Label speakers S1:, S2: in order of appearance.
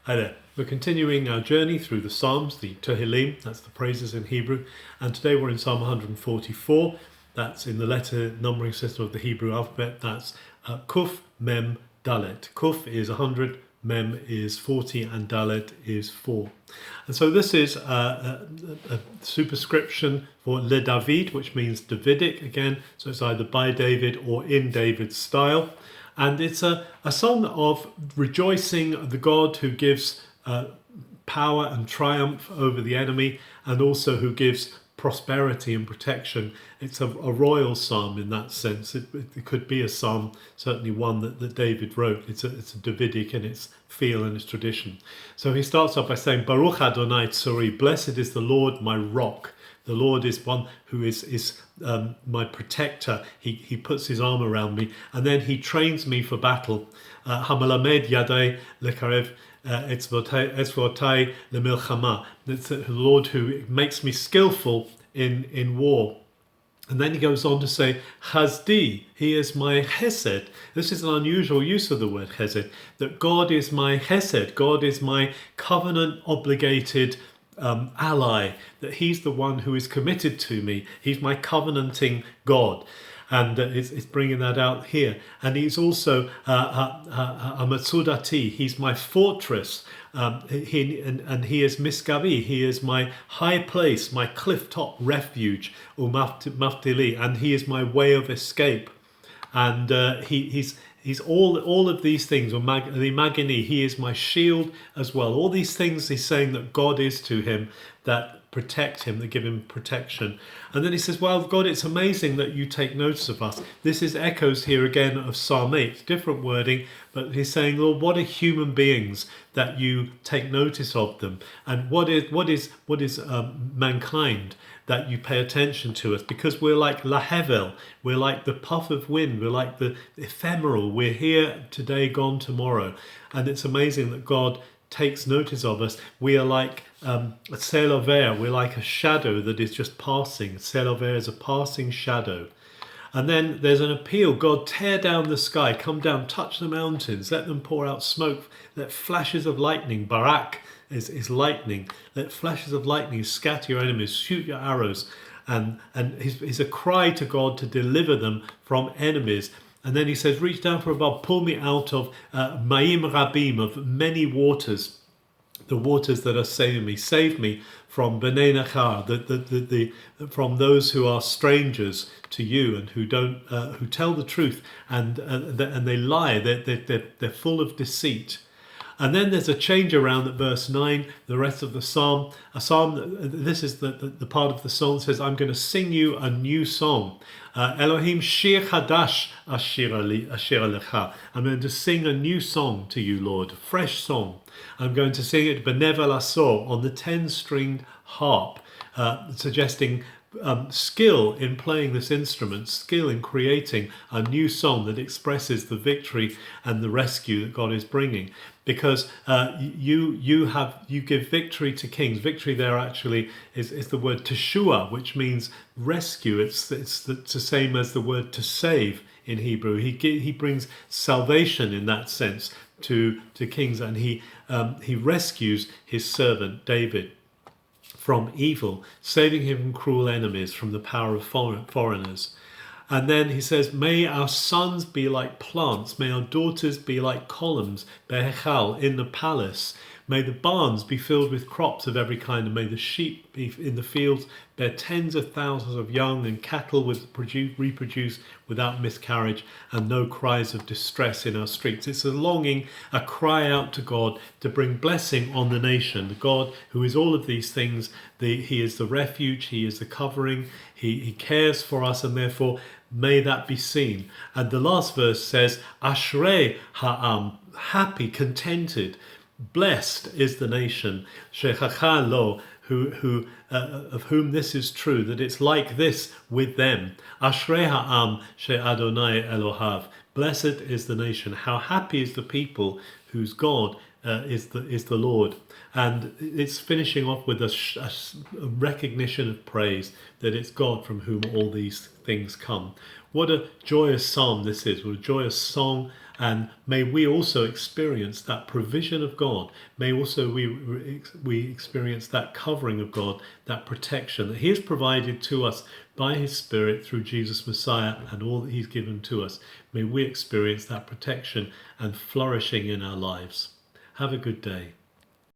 S1: Hi there. We're continuing our journey through the Psalms, the Tehillim, that's the praises in Hebrew, and today we're in Psalm 144. That's in the letter numbering system of the Hebrew alphabet. That's Kuf, Mem, Dalet. Kuf is 100, Mem is 40, and Dalet is 4. And so this is a superscription for Le David, which means Davidic again. So it's either by David or in David's style. And it's a song of rejoicing the God who gives power and triumph over the enemy, and also who gives prosperity and protection. It's a royal psalm in that sense. It could be a psalm, certainly one that David wrote. It's a Davidic in its feel and its tradition. So he starts off by saying, Baruch Adonai Tzori, blessed is the Lord my rock. The Lord is one who is my protector. He puts his arm around me, and then he trains me for battle. Hamalamed yadai lekarev etzvotai lemilchama. It's the Lord who makes me skillful in war. And then he goes on to say, Chazdi, he is my chesed. This is an unusual use of the word chesed, that God is my chesed, God is my covenant obligated ally, that he's the one who is committed to me. He's my covenanting God. And it's bringing that out here. And he's also a Matsudati, he's my fortress. He is Miskavi, he is my high place, my cliff top refuge, Maftili, and he is my way of escape. And he's all of these things, or the Magini, he is my shield as well. All these things he's saying that God is to him, that protect him, that give him protection. And then he says, well, God, it's amazing that you take notice of us. This is echoes here again of Psalm 8, different wording, but he's saying, Lord, what are human beings that you take notice of them? And what is mankind, that you pay attention to us? Because we're like Lahevel, we're like the puff of wind, we're like the ephemeral, we're here today, gone tomorrow. And it's amazing that God takes notice of us. We are like a selover, we're like a shadow that is just passing. Selover is a passing shadow. And then there's an appeal, God, tear down the sky, come down, touch the mountains, let them pour out smoke, let flashes of lightning, barak is lightning, let flashes of lightning scatter your enemies, shoot your arrows. And it's a cry to God to deliver them from enemies. And then he says, reach down from above, pull me out of Ma'im Rabim, of many waters, the waters that are saving me. Save me from B'nai Nachar, from those who are strangers to you and who don't, who tell the truth and they lie. They're full of deceit. And then there's a change around at verse 9, the rest of the psalm. This is the part of the song that says, I'm going to sing you a new song. Elohim shir chadash asher lecha. I'm going to sing a new song to you, Lord, a fresh song. I'm going to sing it benevel asor, on the 10-stringed harp, suggesting skill in playing this instrument, skill in creating a new song that expresses the victory and the rescue that God is bringing. Because you give victory to kings. Victory there actually is the word teshua, which means rescue. It's the same as the word to save in Hebrew. He brings salvation in that sense to kings, and he rescues his servant David from evil, saving him from cruel enemies, from the power of foreigners. And then he says, may our sons be like plants, may our daughters be like columns, behechal, in the palace. May the barns be filled with crops of every kind, and may the sheep be in the fields bear tens of thousands of young, and cattle reproduce without miscarriage, and no cries of distress in our streets. It's a longing, a cry out to God to bring blessing on the nation. The God who is all of these things, he is the refuge, he is the covering, he cares for us, and therefore may that be seen. And the last verse says, Ashrei ha'am, happy, contented, blessed is the nation, shechacha lo, who of whom this is true, that it's like this with them. Ashrei ha'am she'Adonai Elohav. Blessed is the nation. How happy is the people whose God is the Lord. And it's finishing off with a recognition of praise that it's God from whom all these things come. What a joyous psalm this is. What a joyous song And may we also experience that provision of God. May also we experience that covering of God, that protection that he has provided to us by his Spirit through Jesus Messiah and all that he's given to us. May we experience that protection and flourishing in our lives. Have a good day.